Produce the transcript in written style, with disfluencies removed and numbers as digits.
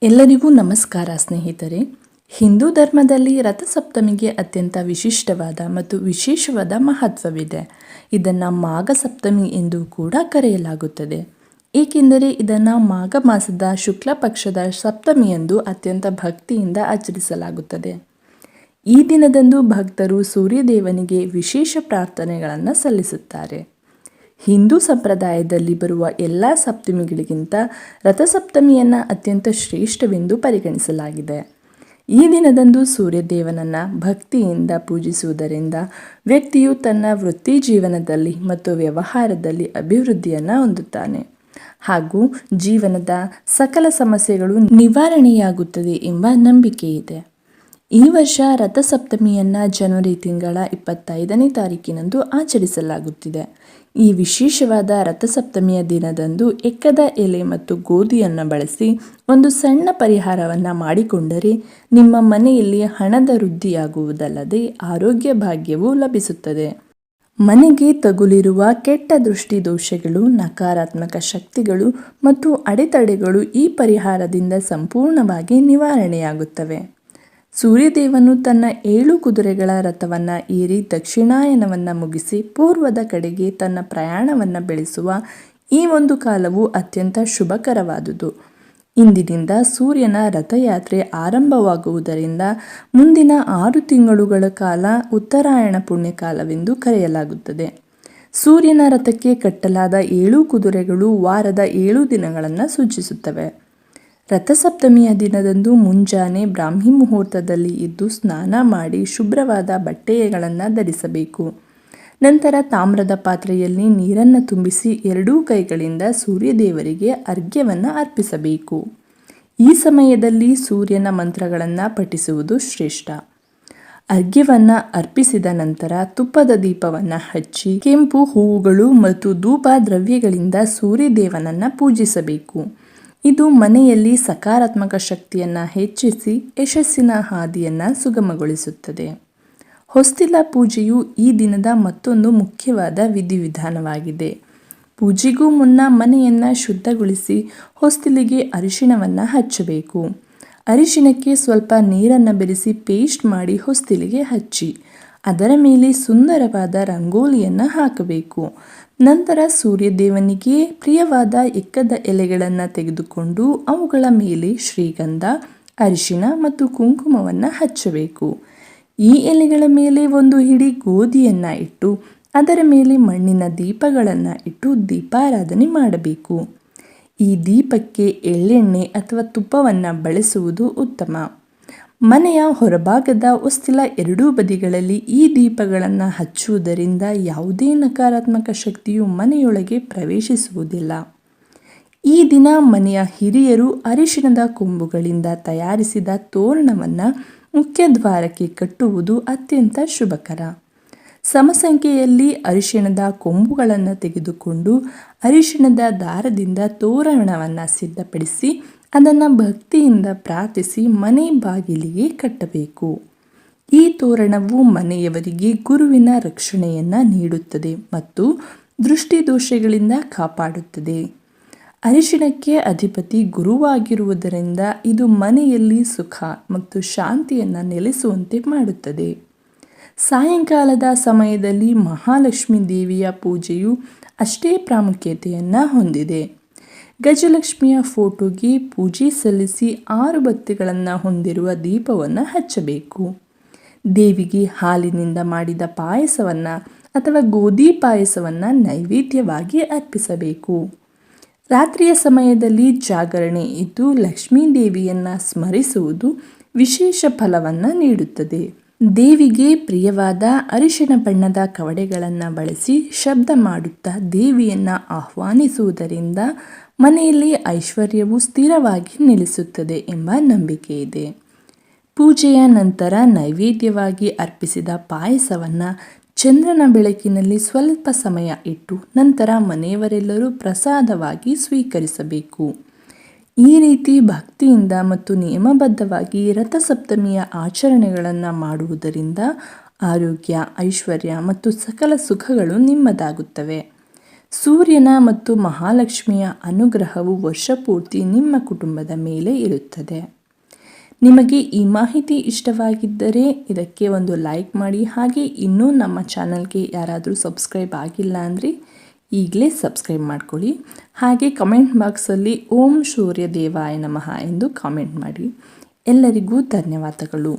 ಎಲ್ಲರಿಗೂ ನಮಸ್ಕಾರ ಸ್ನೇಹಿತರೆ. ಹಿಂದೂ ಧರ್ಮದಲ್ಲಿ ರಥಸಪ್ತಮಿಗೆ ಅತ್ಯಂತ ವಿಶಿಷ್ಟವಾದ ಮತ್ತು ವಿಶೇಷವಾದ ಮಹತ್ವವಿದೆ. ಇದನ್ನು ಮಾಘ ಸಪ್ತಮಿ ಎಂದು ಕೂಡ ಕರೆಯಲಾಗುತ್ತದೆ. ಏಕೆಂದರೆ ಇದನ್ನು ಮಾಘ ಮಾಸದ ಶುಕ್ಲ ಪಕ್ಷದ ಸಪ್ತಮಿಯಂದು ಅತ್ಯಂತ ಭಕ್ತಿಯಿಂದ ಆಚರಿಸಲಾಗುತ್ತದೆ. ಈ ದಿನದಂದು ಭಕ್ತರು ಸೂರ್ಯದೇವನಿಗೆ ವಿಶೇಷ ಪ್ರಾರ್ಥನೆಗಳನ್ನು ಸಲ್ಲಿಸುತ್ತಾರೆ. ಹಿಂದೂ ಸಂಪ್ರದಾಯದಲ್ಲಿ ಬರುವ ಎಲ್ಲ ಸಪ್ತಮಿಗಳಿಗಿಂತ ರಥಸಪ್ತಮಿಯನ್ನು ಅತ್ಯಂತ ಶ್ರೇಷ್ಠವೆಂದು ಪರಿಗಣಿಸಲಾಗಿದೆ. ಈ ದಿನದಂದು ಸೂರ್ಯದೇವನನ್ನು ಭಕ್ತಿಯಿಂದ ಪೂಜಿಸುವುದರಿಂದ ವ್ಯಕ್ತಿಯು ತನ್ನ ವೃತ್ತಿ ಜೀವನದಲ್ಲಿ ಮತ್ತು ವ್ಯವಹಾರದಲ್ಲಿ ಅಭಿವೃದ್ಧಿಯನ್ನು ಹೊಂದುತ್ತಾನೆ ಹಾಗೂ ಜೀವನದ ಸಕಲ ಸಮಸ್ಯೆಗಳು ನಿವಾರಣೆಯಾಗುತ್ತದೆ ಎಂಬ ನಂಬಿಕೆ ಇದೆ. ಈ ವರ್ಷ ರಥಸಪ್ತಮಿಯನ್ನು ಜನವರಿ ತಿಂಗಳ 25ನೇ ತಾರೀಕಿನಂದು ಆಚರಿಸಲಾಗುತ್ತಿದೆ. ಈ ವಿಶೇಷವಾದ ರಥಸಪ್ತಮಿಯ ದಿನದಂದು ಎಕ್ಕದ ಎಲೆ ಮತ್ತು ಗೋಧಿಯನ್ನು ಬಳಸಿ ಒಂದು ಸಣ್ಣ ಪರಿಹಾರವನ್ನು ಮಾಡಿಕೊಂಡರೆ ನಿಮ್ಮ ಮನೆಯಲ್ಲಿ ಹಣದ ವೃದ್ಧಿಯಾಗುವುದಲ್ಲದೆ ಆರೋಗ್ಯ ಭಾಗ್ಯವೂ ಲಭಿಸುತ್ತದೆ. ಮನೆಗೆ ತಗುಲಿರುವ ಕೆಟ್ಟ ದೃಷ್ಟಿ ದೋಷಗಳು, ನಕಾರಾತ್ಮಕ ಶಕ್ತಿಗಳು ಮತ್ತು ಅಡೆತಡೆಗಳು ಈ ಪರಿಹಾರದಿಂದ ಸಂಪೂರ್ಣವಾಗಿ ನಿವಾರಣೆಯಾಗುತ್ತವೆ. ಸೂರ್ಯದೇವನು ತನ್ನ 7 ಕುದುರೆಗಳ ರಥವನ್ನು ಏರಿ ದಕ್ಷಿಣಾಯನವನ್ನು ಮುಗಿಸಿ ಪೂರ್ವದ ಕಡೆಗೆ ತನ್ನ ಪ್ರಯಾಣವನ್ನು ಬೆಳೆಸುವ ಈ ಒಂದು ಕಾಲವು ಅತ್ಯಂತ ಶುಭಕರವಾದುದು. ಇಂದಿನಿಂದ ಸೂರ್ಯನ ರಥಯಾತ್ರೆ ಆರಂಭವಾಗುವುದರಿಂದ ಮುಂದಿನ 6 ತಿಂಗಳುಗಳ ಕಾಲ ಉತ್ತರಾಯಣ ಪುಣ್ಯಕಾಲವೆಂದು ಕರೆಯಲಾಗುತ್ತದೆ. ಸೂರ್ಯನ ರಥಕ್ಕೆ ಕಟ್ಟಲಾದ 7 ಕುದುರೆಗಳು ವಾರದ 7 ದಿನಗಳನ್ನು ಸೂಚಿಸುತ್ತವೆ. ರಥಸಪ್ತಮಿಯ ದಿನದಂದು ಮುಂಜಾನೆ ಬ್ರಾಹ್ಮಿ ಮುಹೂರ್ತದಲ್ಲಿ ಎದ್ದು ಸ್ನಾನ ಮಾಡಿ ಶುಭ್ರವಾದ ಬಟ್ಟೆಗಳನ್ನು ಧರಿಸಬೇಕು. ನಂತರ ತಾಮ್ರದ ಪಾತ್ರೆಯಲ್ಲಿ ನೀರನ್ನು ತುಂಬಿಸಿ 2 ಕೈಗಳಿಂದ ಸೂರ್ಯದೇವರಿಗೆ ಅರ್ಘ್ಯವನ್ನು ಅರ್ಪಿಸಬೇಕು. ಈ ಸಮಯದಲ್ಲಿ ಸೂರ್ಯನ ಮಂತ್ರಗಳನ್ನು ಪಠಿಸುವುದು ಶ್ರೇಷ್ಠ. ಅರ್ಘ್ಯವನ್ನು ಅರ್ಪಿಸಿದ ನಂತರ ತುಪ್ಪದ ದೀಪವನ್ನು ಹಚ್ಚಿ ಕೆಂಪು ಹೂವುಗಳು ಮತ್ತು ಧೂಪ ದ್ರವ್ಯಗಳಿಂದ ಸೂರ್ಯದೇವನನ್ನು ಪೂಜಿಸಬೇಕು. ಇದು ಮನೆಯಲ್ಲಿ ಸಕಾರಾತ್ಮಕ ಶಕ್ತಿಯನ್ನು ಹೆಚ್ಚಿಸಿ ಯಶಸ್ಸಿನ ಹಾದಿಯನ್ನು ಸುಗಮಗೊಳಿಸುತ್ತದೆ. ಹೊಸ್ತಿಲ ಪೂಜೆಯು ಈ ದಿನದ ಮತ್ತೊಂದು ಮುಖ್ಯವಾದ ವಿಧಿವಿಧಾನವಾಗಿದೆ. ಪೂಜೆಗೂ ಮುನ್ನ ಮನೆಯನ್ನು ಶುದ್ಧಗೊಳಿಸಿ ಹೊಸ್ತಿಲಿಗೆ ಅರಿಶಿಣವನ್ನು ಹಚ್ಚಬೇಕು. ಅರಿಶಿಣಕ್ಕೆ ಸ್ವಲ್ಪ ನೀರನ್ನು ಬೆರೆಸಿ ಪೇಸ್ಟ್ ಮಾಡಿ ಹೊಸ್ತಿಲಿಗೆ ಹಚ್ಚಿ ಅದರ ಮೇಲೆ ಸುಂದರವಾದ ರಂಗೋಲಿಯನ್ನು ಹಾಕಬೇಕು. ನಂತರ ಸೂರ್ಯದೇವನಿಗೆ ಪ್ರಿಯವಾದ ಎಕ್ಕದ ಎಲೆಗಳನ್ನು ತೆಗೆದುಕೊಂಡು ಅವುಗಳ ಮೇಲೆ ಶ್ರೀಗಂಧ, ಅರಿಶಿಣ ಮತ್ತು ಕುಂಕುಮವನ್ನು ಹಚ್ಚಬೇಕು. ಈ ಎಲೆಗಳ ಮೇಲೆ ಒಂದು ಹಿಡಿ ಗೋಧಿಯನ್ನು ಇಟ್ಟು ಅದರ ಮೇಲೆ ಮಣ್ಣಿನ ದೀಪಗಳನ್ನು ಇಟ್ಟು ದೀಪಾರಾಧನೆ ಮಾಡಬೇಕು. ಈ ದೀಪಕ್ಕೆ ಎಳ್ಳೆಣ್ಣೆ ಅಥವಾ ತುಪ್ಪವನ್ನು ಬಳಸುವುದು ಉತ್ತಮ. ಮನೆಯ ಹೊರಭಾಗದ ಹೊಸ್ತಿಲ 2 ಬದಿಗಳಲ್ಲಿ ಈ ದೀಪಗಳನ್ನು ಹಚ್ಚುವುದರಿಂದ ಯಾವುದೇ ನಕಾರಾತ್ಮಕ ಶಕ್ತಿಯು ಮನೆಯೊಳಗೆ ಪ್ರವೇಶಿಸುವುದಿಲ್ಲ. ಈ ದಿನ ಮನೆಯ ಹಿರಿಯರು ಅರಿಶಿಣದ ಕೊಂಬುಗಳಿಂದ ತಯಾರಿಸಿದ ತೋರಣವನ್ನು ಮುಖ್ಯದ್ವಾರಕ್ಕೆ ಕಟ್ಟುವುದು ಅತ್ಯಂತ ಶುಭಕರ. ಸಮಸಂಖ್ಯೆಯಲ್ಲಿ ಅರಿಶಿಣದ ಕೊಂಬುಗಳನ್ನು ತೆಗೆದುಕೊಂಡು ಅರಿಶಿಣದ ದಾರದಿಂದ ತೋರಣವನ್ನು ಸಿದ್ಧಪಡಿಸಿ ಅದನ್ನು ಭಕ್ತಿಯಿಂದ ಪ್ರಾರ್ಥಿಸಿ ಮನೆ ಬಾಗಿಲಿಗೆ ಕಟ್ಟಬೇಕು. ಈ ತೋರಣವು ಮನೆಯವರಿಗೆ ಗುರುವಿನ ರಕ್ಷಣೆಯನ್ನು ನೀಡುತ್ತದೆ ಮತ್ತು ದೃಷ್ಟಿದೋಷಗಳಿಂದ ಕಾಪಾಡುತ್ತದೆ. ಅರಿಶಿಣಕ್ಕೆ ಅಧಿಪತಿ ಗುರುವಾಗಿರುವುದರಿಂದ ಇದು ಮನೆಯಲ್ಲಿ ಸುಖ ಮತ್ತು ಶಾಂತಿಯನ್ನು ನೆಲೆಸುವಂತೆ ಮಾಡುತ್ತದೆ. ಸಾಯಂಕಾಲದ ಸಮಯದಲ್ಲಿ ಮಹಾಲಕ್ಷ್ಮೀ ದೇವಿಯ ಪೂಜೆಯು ಅಷ್ಟೇ ಪ್ರಾಮುಖ್ಯತೆಯನ್ನು ಹೊಂದಿದೆ. ಗಜಲಕ್ಷ್ಮಿಯ ಫೋಟೋಗೆ ಪೂಜೆ ಸಲ್ಲಿಸಿ 6 ಬತ್ತಿಗಳನ್ನು ಹೊಂದಿರುವ ದೀಪವನ್ನು ಹಚ್ಚಬೇಕು. ದೇವಿಗೆ ಹಾಲಿನಿಂದ ಮಾಡಿದ ಪಾಯಸವನ್ನು ಅಥವಾ ಗೋಧಿ ಪಾಯಸವನ್ನು ನೈವೇದ್ಯವಾಗಿ ಅರ್ಪಿಸಬೇಕು. ರಾತ್ರಿಯ ಸಮಯದಲ್ಲಿ ಜಾಗರಣೆ ಇದ್ದು ಲಕ್ಷ್ಮೀ ದೇವಿಯನ್ನು ಸ್ಮರಿಸುವುದು ವಿಶೇಷ ಫಲವನ್ನು ನೀಡುತ್ತದೆ. ದೇವಿಗೆ ಪ್ರಿಯವಾದ ಅರಿಶಿಣ ಬಣ್ಣದ ಕವಡೆಗಳನ್ನು ಬಳಸಿ ಶಬ್ದ ಮಾಡುತ್ತಾ ದೇವಿಯನ್ನು ಆಹ್ವಾನಿಸುವುದರಿಂದ ಮನೆಯಲ್ಲಿ ಐಶ್ವರ್ಯವು ಸ್ಥಿರವಾಗಿ ನೆಲೆಸುತ್ತದೆ ಎಂಬ ನಂಬಿಕೆ ಇದೆ. ಪೂಜೆಯ ನಂತರ ನೈವೇದ್ಯವಾಗಿ ಅರ್ಪಿಸಿದ ಪಾಯಸವನ್ನು ಚಂದ್ರನ ಬೆಳಕಿನಲ್ಲಿ ಸ್ವಲ್ಪ ಸಮಯ ಇಟ್ಟು ನಂತರ ಮನೆಯವರೆಲ್ಲರೂ ಪ್ರಸಾದವಾಗಿ ಸ್ವೀಕರಿಸಬೇಕು. ಈ ರೀತಿ ಭಕ್ತಿಯಿಂದ ಮತ್ತು ನಿಯಮಬದ್ಧವಾಗಿ ರಥಸಪ್ತಮಿಯ ಆಚರಣೆಗಳನ್ನು ಮಾಡುವುದರಿಂದ ಆರೋಗ್ಯ, ಐಶ್ವರ್ಯ ಮತ್ತು ಸಕಲ ಸುಖಗಳು ನಿಮ್ಮದಾಗುತ್ತವೆ. ಸೂರ್ಯನ ಮತ್ತು ಮಹಾಲಕ್ಷ್ಮಿಯ ಅನುಗ್ರಹವು ವರ್ಷಪೂರ್ತಿ ನಿಮ್ಮ ಕುಟುಂಬದ ಮೇಲೆ ಇರುತ್ತದೆ. ನಿಮಗೆ ಈ ಮಾಹಿತಿ ಇಷ್ಟವಾಗಿದ್ದರೆ ಇದಕ್ಕೆ ಒಂದು ಲೈಕ್ ಮಾಡಿ. ಹಾಗೆ ಇನ್ನೂ ನಮ್ಮ ಚಾನಲ್ಗೆ ಯಾರಾದರೂ ಸಬ್ಸ್ಕ್ರೈಬ್ ಆಗಿಲ್ಲ ಅಂದರೆ ಈಗಲೇ ಸಬ್ಸ್ಕ್ರೈಬ್ ಮಾಡ್ಕೊಳ್ಳಿ. ಹಾಗೆ ಕಮೆಂಟ್ ಬಾಕ್ಸಲ್ಲಿ ಓಂ ಸೂರ್ಯ ದೇವಾಯ ನಮಃ ಎಂದು ಕಾಮೆಂಟ್ ಮಾಡಿ. ಎಲ್ಲರಿಗೂ ಧನ್ಯವಾದಗಳು.